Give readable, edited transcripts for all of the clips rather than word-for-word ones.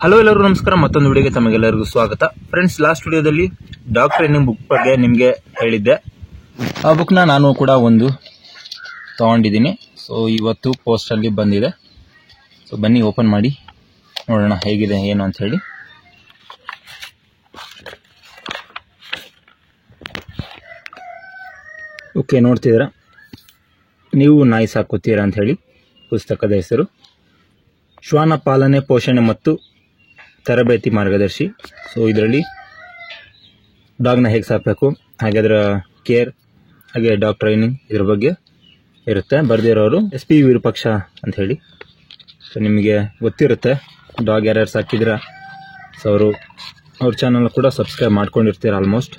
Hello ಎಲ್ಲರೂ ನಮಸ್ಕಾರ. ಮತ್ತೊಂದು ವಿಡಿಯೋಗೆ ತಮಗೆಲ್ಲರಿಗೂ ಸ್ವಾಗತ. ಫ್ರೆಂಡ್ಸ್, ಲಾಸ್ಟ್ ವಿಡಿಯೋದಲ್ಲಿ ಡಾಗ್ ಟ್ರೈನಿಂಗ್ ಬುಕ್ ಬಗ್ಗೆ ನಿಮಗೆ ಹೇಳಿದ್ದೆ. ಆ ಬುಕ್ನ ನಾನು ಕೂಡ ಒಂದು ತಗೊಂಡಿದ್ದೀನಿ. ಸೊ ಇವತ್ತು ಪೋಸ್ಟಲ್ಲಿ ಬಂದಿದೆ. ಸೊ ಬನ್ನಿ ಓಪನ್ ಮಾಡಿ ನೋಡೋಣ ಹೇಗಿದೆ ಏನು ಅಂತ ಹೇಳಿ. ಓಕೆ, ನೋಡ್ತಿದ್ದೀರಾ, ನೀವು ನಾಯಿ ಸಾಕುತ್ತೀರಾ ಅಂತ ಹೇಳಿ ಪುಸ್ತಕದ ಹೆಸರು. ಶ್ವಾನ ಪಾಲನೆ, ಪೋಷಣೆ ಮತ್ತು ತರಬೇತಿ ಮಾರ್ಗದರ್ಶಿ. ಸೊ ಇದರಲ್ಲಿ ಡಾಗ್ನ ಹೇಗೆ ಸಾಕಬೇಕು, ಹಾಗೆ ಅದರ ಕೇರ್, ಹಾಗೆ ಡಾಗ್ ಟ್ರೈನಿಂಗ್ ಇದ್ರ ಬಗ್ಗೆ ಇರುತ್ತೆ. ಬರೆದಿರೋರು SP ವಿರೂಪಾಕ್ಷ ಅಂತ ಹೇಳಿ. ಸೊ ನಿಮಗೆ ಗೊತ್ತಿರುತ್ತೆ ಡಾಗ್ ಯಾರ್ಯಾರು ಸಾಕಿದ್ರ. ಸೊ ಅವ್ರ ಚಾನಲ್ ಕೂಡ ಸಬ್ಸ್ಕ್ರೈಬ್ ಮಾಡ್ಕೊಂಡಿರ್ತೀರ ಆಲ್ಮೋಸ್ಟ್.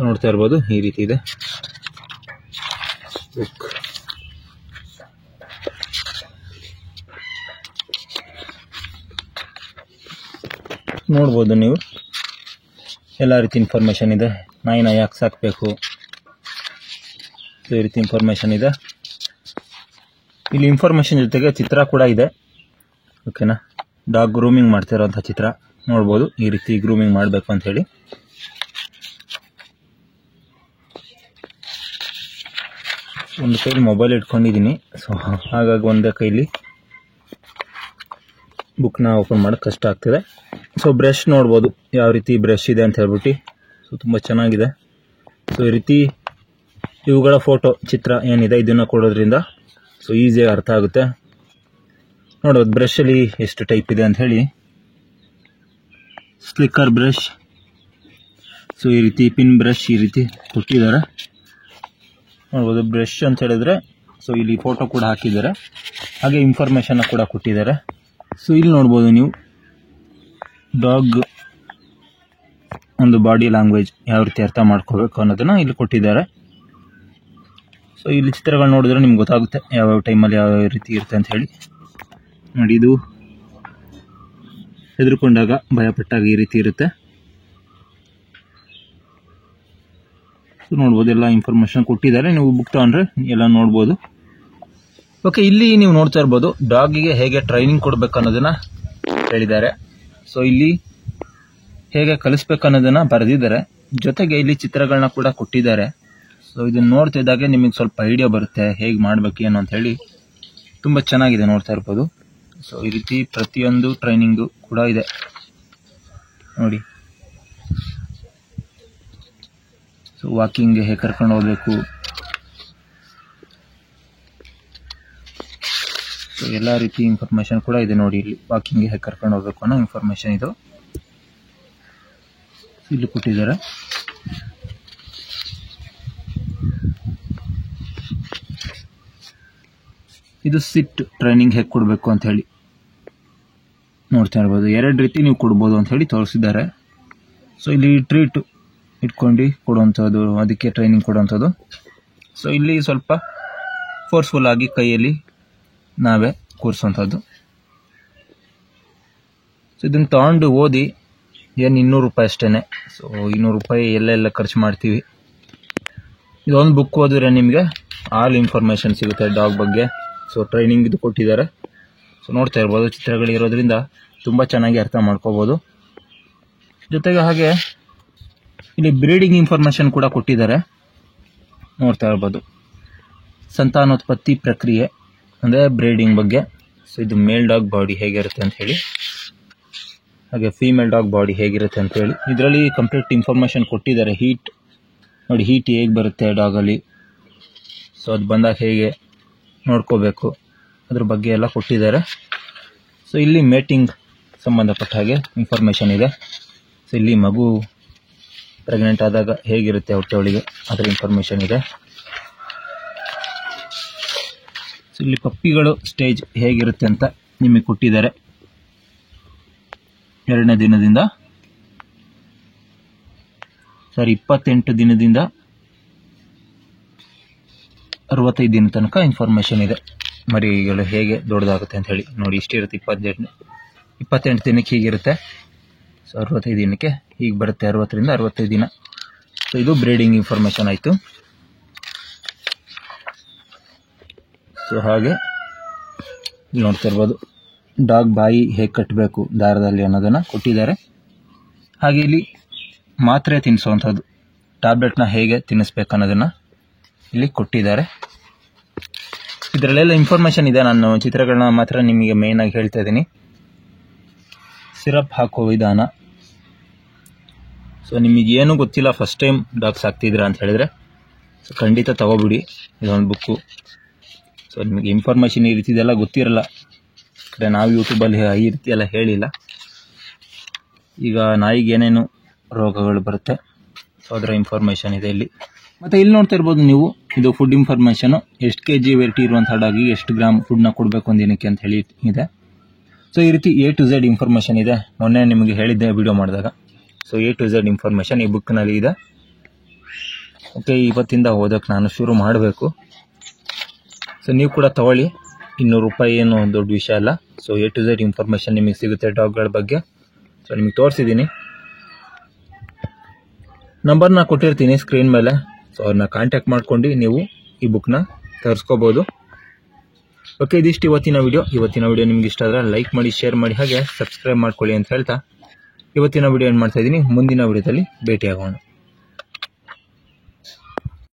ನೋಡ್ತಾ ಇರ್ಬೋದು, ಈ ರೀತಿ ಇದೆ ಬುಕ್. ನೋಡ್ಬೋದು ನೀವು, ಎಲ್ಲ ರೀತಿ ಇನ್ಫಾರ್ಮೇಷನ್ ಇದೆ. ನಾಯಿನ ಯಾಕೆ ಸಾಕಬೇಕು, ಈ ರೀತಿ ಇನ್ಫಾರ್ಮೇಷನ್ ಇದೆ. ಇಲ್ಲಿ ಇನ್ಫಾರ್ಮೇಷನ್ ಜೊತೆಗೆ ಚಿತ್ರ ಕೂಡ ಇದೆ. ಓಕೆನಾ, ಡಾಗ್ ಗ್ರೂಮಿಂಗ್ ಮಾಡ್ತಿರೋಂಥ ಚಿತ್ರ ನೋಡ್ಬೋದು. ಈ ರೀತಿ ಗ್ರೂಮಿಂಗ್ ಮಾಡಬೇಕು ಅಂತ ಹೇಳಿ. ಒಂದು ಕೈಲಿ ಮೊಬೈಲ್ ಇಟ್ಕೊಂಡಿದ್ದೀನಿ, ಸೊ ಹಾಗಾಗಿ ಒಂದೇ ಕೈಲಿ ಬುಕ್ನ ಓಪನ್ ಮಾಡೋಕ್ಕೆ ಕಷ್ಟ ಆಗ್ತಿದೆ. ಸೊ ಬ್ರಷ್ ನೋಡ್ಬೋದು, ಯಾವ ರೀತಿ ಬ್ರಷ್ ಇದೆ ಅಂತ ಹೇಳ್ಬಿಟ್ಟು. ಸೊ ತುಂಬ ಚೆನ್ನಾಗಿದೆ. ಸೊ ಈ ರೀತಿ ಇವುಗಳ ಫೋಟೋ, ಚಿತ್ರ ಏನಿದೆ ಇದನ್ನು ಕೊಡೋದ್ರಿಂದ ಸೊ ಈಸಿಯಾಗಿ ಅರ್ಥ ಆಗುತ್ತೆ. ನೋಡೋದು ಬ್ರಷಲ್ಲಿ ಎಷ್ಟು ಟೈಪ್ ಇದೆ ಅಂತ ಹೇಳಿ. ಸ್ಲಿಕ್ಕರ್ ಬ್ರಷ್, ಸೊ ಈ ರೀತಿ ಪಿನ್ ಬ್ರಷ್ ಈ ರೀತಿ ಕೊಟ್ಟಿದ್ದಾರೆ. ನೋಡ್ಬೋದು ಬ್ರಷ್ ಅಂತ ಹೇಳಿದ್ರೆ, ಸೊ ಇಲ್ಲಿ ಫೋಟೋ ಕೂಡ ಹಾಕಿದ್ದಾರೆ, ಹಾಗೆ ಇನ್ಫಾರ್ಮೇಷನ್ ಕೂಡ ಕೊಟ್ಟಿದ್ದಾರೆ. ಸೊ ಇಲ್ಲಿ ನೋಡ್ಬೋದು ನೀವು ಡಾಗ್ ಒಂದು ಬಾಡಿ ಲ್ಯಾಂಗ್ವೇಜ್ ಯಾವ ರೀತಿ ಅರ್ಥ ಮಾಡ್ಕೋಬೇಕು ಅನ್ನೋದನ್ನ ಇಲ್ಲಿ ಕೊಟ್ಟಿದ್ದಾರೆ. ಸೊ ಇಲ್ಲಿ ಚಿತ್ರಗಳು ನೋಡಿದ್ರೆ ನಿಮ್ಗೆ ಗೊತ್ತಾಗುತ್ತೆ ಯಾವ್ಯಾವ ಟೈಮಲ್ಲಿ ಯಾವ ರೀತಿ ಇರುತ್ತೆ ಅಂತ ಹೇಳಿ. ನೋಡಿ, ಇದು ಹೆದರ್ಕೊಂಡಾಗ, ಭಯಪಟ್ಟಾಗ ಈ ರೀತಿ ಇರುತ್ತೆ. ಸೊ ನೋಡ್ಬೋದು, ಎಲ್ಲ ಇನ್ಫಾರ್ಮೇಷನ್ ಕೊಟ್ಟಿದ್ದಾರೆ. ನೀವು ಬುಕ್ ತಗೊಂಡ್ರೆ ಎಲ್ಲ ನೋಡ್ಬೋದು. ಓಕೆ, ಇಲ್ಲಿ ನೀವು ನೋಡ್ತಾ ಇರ್ಬೋದು ಡಾಗಿಗೆ ಹೇಗೆ ಟ್ರೈನಿಂಗ್ ಕೊಡ್ಬೇಕು ಅನ್ನೋದನ್ನ ಹೇಳಿದ್ದಾರೆ. ಸೊ ಇಲ್ಲಿ ಹೇಗೆ ಕಲಿಸ್ಬೇಕು ಅನ್ನೋದನ್ನ ಬರೆದಿದ್ದಾರೆ. ಜೊತೆಗೆ ಇಲ್ಲಿ ಚಿತ್ರಗಳನ್ನ ಕೂಡ ಕೊಟ್ಟಿದ್ದಾರೆ. ಸೊ ಇದನ್ನ ನೋಡ್ತಾ ಇದ್ದಾಗೆ ನಿಮಗೆ ಸ್ವಲ್ಪ ಐಡಿಯಾ ಬರುತ್ತೆ ಹೇಗೆ ಮಾಡ್ಬೇಕು ಏನು ಅಂತ ಹೇಳಿ. ತುಂಬ ಚೆನ್ನಾಗಿದೆ, ನೋಡ್ತಾ ಇರ್ಬೋದು. ಸೊ ಈ ರೀತಿ ಪ್ರತಿಯೊಂದು ಟ್ರೈನಿಂಗು ಕೂಡ ಇದೆ ನೋಡಿ. ಸೊ ವಾಕಿಂಗ್ಗೆ ಹೇಗೆ ಕರ್ಕೊಂಡು ಹೋಗ್ಬೇಕು, ಸೊ ಎಲ್ಲ ರೀತಿ ಇನ್ಫಾರ್ಮೇಷನ್ ಕೂಡ ಇದೆ ನೋಡಿ. ಇಲ್ಲಿ ವಾಕಿಂಗ್ಗೆ ಹೇಗೆ ಕರ್ಕೊಂಡು ಹೋಗ್ಬೇಕು ಅನ್ನೋ ಇನ್ಫಾರ್ಮೇಷನ್ ಇದು ಇಲ್ಲಿ ಕೊಟ್ಟಿದ್ದಾರೆ. ಇದು ಸಿಟ್ ಟ್ರೈನಿಂಗ್ ಹೇಗೆ ಕೊಡಬೇಕು ಅಂತ ಹೇಳಿ ನೋಡ್ತಾ ಇರ್ಬೋದು. ಎರಡು ರೀತಿ ನೀವು ಕೊಡ್ಬೋದು ಅಂತ ಹೇಳಿ ತೋರಿಸಿದ್ದಾರೆ. ಸೊ ಇಲ್ಲಿ ಟ್ರೀಟ್ ಇಟ್ಕೊಂಡು ಕೊಡುವಂಥದ್ದು, ಅದಕ್ಕೆ ಟ್ರೈನಿಂಗ್ ಕೊಡುವಂಥದ್ದು. ಸೊ ಇಲ್ಲಿ ಸ್ವಲ್ಪ ಫೋರ್ಸ್ಫುಲ್ ಆಗಿ ಕೈಯಲ್ಲಿ ನಾವೇ ಕೂರಿಸುವಂಥದ್ದು. ಸೊ ಇದನ್ನು ತಗೊಂಡು ಓದಿ ಏನು ₹200 ಅಷ್ಟೇ. ಸೊ ₹200 ಎಲ್ಲೆಲ್ಲ ಖರ್ಚು ಮಾಡ್ತೀವಿ. ಇದೊಂದು ಬುಕ್ ಓದಿದ್ರೆ ನಿಮಗೆ ಆಲ್ ಇನ್ಫಾರ್ಮೇಷನ್ ಸಿಗುತ್ತೆ ಡಾಗ್ ಬಗ್ಗೆ. ಸೊ ಟ್ರೈನಿಂಗ್ ಇದು ಕೊಟ್ಟಿದ್ದಾರೆ. ಸೊ ನೋಡ್ತಾ ಇರ್ಬೋದು, ಚಿತ್ರಗಳಿರೋದ್ರಿಂದ ತುಂಬ ಚೆನ್ನಾಗಿ ಅರ್ಥ ಮಾಡ್ಕೋಬೋದು. ಜೊತೆಗೆ ಹಾಗೆ ಇಲ್ಲಿ ಬ್ರೀಡಿಂಗ್ ಇನ್ಫಾರ್ಮೇಷನ್ ಕೂಡ ಕೊಟ್ಟಿದ್ದಾರೆ, ನೋಡ್ತಾ ಇರ್ಬೋದು. ಸಂತಾನೋತ್ಪತ್ತಿ ಪ್ರಕ್ರಿಯೆ ಅಂದರೆ ಬ್ರೀಡಿಂಗ್ ಬಗ್ಗೆ. ಸೊ ಇದು ಮೇಲ್ ಡಾಗ್ ಬಾಡಿ ಹೇಗಿರುತ್ತೆ ಅಂತ ಹೇಳಿ, ಹಾಗೆ ಫೀಮೇಲ್ ಡಾಗ್ ಬಾಡಿ ಹೇಗಿರುತ್ತೆ ಅಂತ ಹೇಳಿ ಇದರಲ್ಲಿ ಕಂಪ್ಲೀಟ್ ಇನ್ಫಾರ್ಮೇಷನ್ ಕೊಟ್ಟಿದ್ದಾರೆ. ಹೀಟ್ ನೋಡಿ, ಹೀಟ್ ಹೇಗೆ ಬರುತ್ತೆ ಡಾಗಲ್ಲಿ, ಸೊ ಅದು ಬಂದಾಗ ಹೇಗೆ ನೋಡ್ಕೋಬೇಕು ಅದ್ರ ಬಗ್ಗೆ ಎಲ್ಲ ಕೊಟ್ಟಿದ್ದಾರೆ. ಸೊ ಇಲ್ಲಿ ಮೇಟಿಂಗ್ ಸಂಬಂಧಪಟ್ಟ ಹಾಗೆ ಇನ್ಫಾರ್ಮೇಷನ್ ಇದೆ. ಸೊ ಇಲ್ಲಿ ಮಗು ಪ್ರೆಗ್ನೆಂಟ್ ಆದಾಗ ಹೇಗಿರುತ್ತೆ ಹೊಟ್ಟೆ ಒಳಗೆ ಅದರ ಇನ್ಫಾರ್ಮೇಷನ್ ಇದೆ. ಸೊ ಇಲ್ಲಿ ಪಪ್ಪಿಗಳು ಸ್ಟೇಜ್ ಹೇಗಿರುತ್ತೆ ಅಂತ ನಿಮಗೆ ಕೊಟ್ಟಿದ್ದಾರೆ. 2ನೇ ದಿನದಿಂದ 28 ದಿನದಿಂದ 65 ದಿನ ತನಕ ಇನ್ಫಾರ್ಮೇಷನ್ ಇದೆ. ಮರಿಗಳು ಹೇಗೆ ದೊಡ್ಡದಾಗುತ್ತೆ ಅಂತ ಹೇಳಿ ನೋಡಿ. ಇಷ್ಟಿರುತ್ತೆ 28 ದಿನಕ್ಕೆ ಹೀಗಿರುತ್ತೆ. ಸೊ 65 ದಿನಕ್ಕೆ ಹೀಗೆ ಬರುತ್ತೆ, 60ರಿಂದ 65 ದಿನ. ಸೊ ಇದು ಬ್ರೀಡಿಂಗ್ ಇನ್ಫಾರ್ಮೇಷನ್ ಆಯಿತು. ಸೊ ಹಾಗೆ ನೋಡ್ತಾ ಇರ್ಬೋದು ಡಾಗ್ ಬಾಯಿ ಹೇಗೆ ಕಟ್ಟಬೇಕು ದಾರದಲ್ಲಿ ಅನ್ನೋದನ್ನು ಕೊಟ್ಟಿದ್ದಾರೆ. ಹಾಗೆ ಇಲ್ಲಿ ಮಾತ್ರೆ ತಿನ್ನಿಸುವಂಥದ್ದು, ಟ್ಯಾಬ್ಲೆಟ್ನ ಹೇಗೆ ತಿನ್ನಿಸ್ಬೇಕು ಅನ್ನೋದನ್ನು ಇಲ್ಲಿ ಕೊಟ್ಟಿದ್ದಾರೆ. ಇದರಲ್ಲೆಲ್ಲ ಇನ್ಫಾರ್ಮೇಷನ್ ಇದೆ. ನಾನು ಚಿತ್ರಗಳನ್ನ ಮಾತ್ರ ನಿಮಗೆ ಮೇಯ್ನಾಗಿ ಹೇಳ್ತಾ ಇದ್ದೀನಿ. ಸಿರಪ್ ಹಾಕೋ ವಿಧಾನ. ಸೊ ನಿಮಗೇನು ಗೊತ್ತಿಲ್ಲ, ಫಸ್ಟ್ ಟೈಮ್ ಡಾಗ್ಸ್ ಹಾಕ್ತಿದ್ದೀರಾ ಅಂತ ಹೇಳಿದ್ರೆ ಸೊ ಖಂಡಿತ ತಗೋಬಿಡಿ ಇದೊಂದು ಬುಕ್ಕು. ಸೊ ನಿಮಗೆ ಇನ್ಫಾರ್ಮೇಷನ್ ಈ ರೀತಿದೆಲ್ಲ ಗೊತ್ತಿರಲ್ಲ, ನಾವು ಯೂಟ್ಯೂಬಲ್ಲಿ ಈ ರೀತಿ ಎಲ್ಲ ಹೇಳಿಲ್ಲ. ಈಗ ನಾಯಿಗೆ ಏನೇನು ರೋಗಗಳು ಬರುತ್ತೆ ಸೊ ಅದರ ಇನ್ಫಾರ್ಮೇಷನ್ ಇದೆ ಇಲ್ಲಿ. ಮತ್ತು ಇಲ್ಲಿ ನೋಡ್ತಾ ಇರ್ಬೋದು ನೀವು, ಇದು ಫುಡ್ ಇನ್ಫಾರ್ಮೇಷನು, ಎಷ್ಟು kg ವೆಯ್ಟ್ ಇರುವಂಥ ಡಾಗಿಗೆ ಎಷ್ಟು ಗ್ರಾಮ್ ಫುಡ್ನ ಕೊಡಬೇಕು ಒಂದಿನಕ್ಕೆ ಅಂತ ಹೇಳಿ ಇದೆ. ಸೊ ಈ ರೀತಿ A to Z ಇನ್ಫಾರ್ಮೇಷನ್ ಇದೆ. ಮೊನ್ನೆ ನಿಮಗೆ ಹೇಳಿದ್ದೆ ವಿಡಿಯೋ ಮಾಡಿದಾಗ. So A to Z information ಈ ಬುಕ್ನಲ್ಲಿ ಇದೆ. ಓಕೆ, ಇವತ್ತಿಂದ ಓದೋಕ್ಕೆ ನಾನು ಶುರು ಮಾಡಬೇಕು. ಸೊ ನೀವು ಕೂಡ ತಗೊಳ್ಳಿ, 200 ರೂಪಾಯಿ ಏನು ದೊಡ್ಡ ವಿಷಯ ಅಲ್ಲ. So A to Z information ನಿಮಗೆ ಸಿಗುತ್ತೆ ಡಾಗ್ಗಳ ಬಗ್ಗೆ. ಸೊ ನಿಮಗೆ ತೋರಿಸಿದ್ದೀನಿ, ನಂಬರ್ನ ಕೊಟ್ಟಿರ್ತೀನಿ ಸ್ಕ್ರೀನ್ ಮೇಲೆ. ಸೊ ಅವ್ರನ್ನ ಕಾಂಟ್ಯಾಕ್ಟ್ ಮಾಡ್ಕೊಂಡು ನೀವು ಈ ಬುಕ್ನ ತರಿಸ್ಕೋಬೋದು. ಓಕೆ, ಇದಿಷ್ಟು ಇವತ್ತಿನ ವಿಡಿಯೋ ನಿಮ್ಗೆ ಇಷ್ಟ ಆದರೆ ಲೈಕ್ ಮಾಡಿ, ಶೇರ್ ಮಾಡಿ, ಹಾಗೆ ಸಬ್ಸ್ಕ್ರೈಬ್ ಮಾಡ್ಕೊಳ್ಳಿ ಅಂತ ಹೇಳ್ತಾ ಇವತ್ತಿನ ವಿಡಿಯೋ ಏನು ಮಾಡ್ತಾ ಇದ್ದೀನಿ. ಮುಂದಿನ ವಿಡಿಯೋದಲ್ಲಿ ಭೇಟಿಯಾಗೋಣ.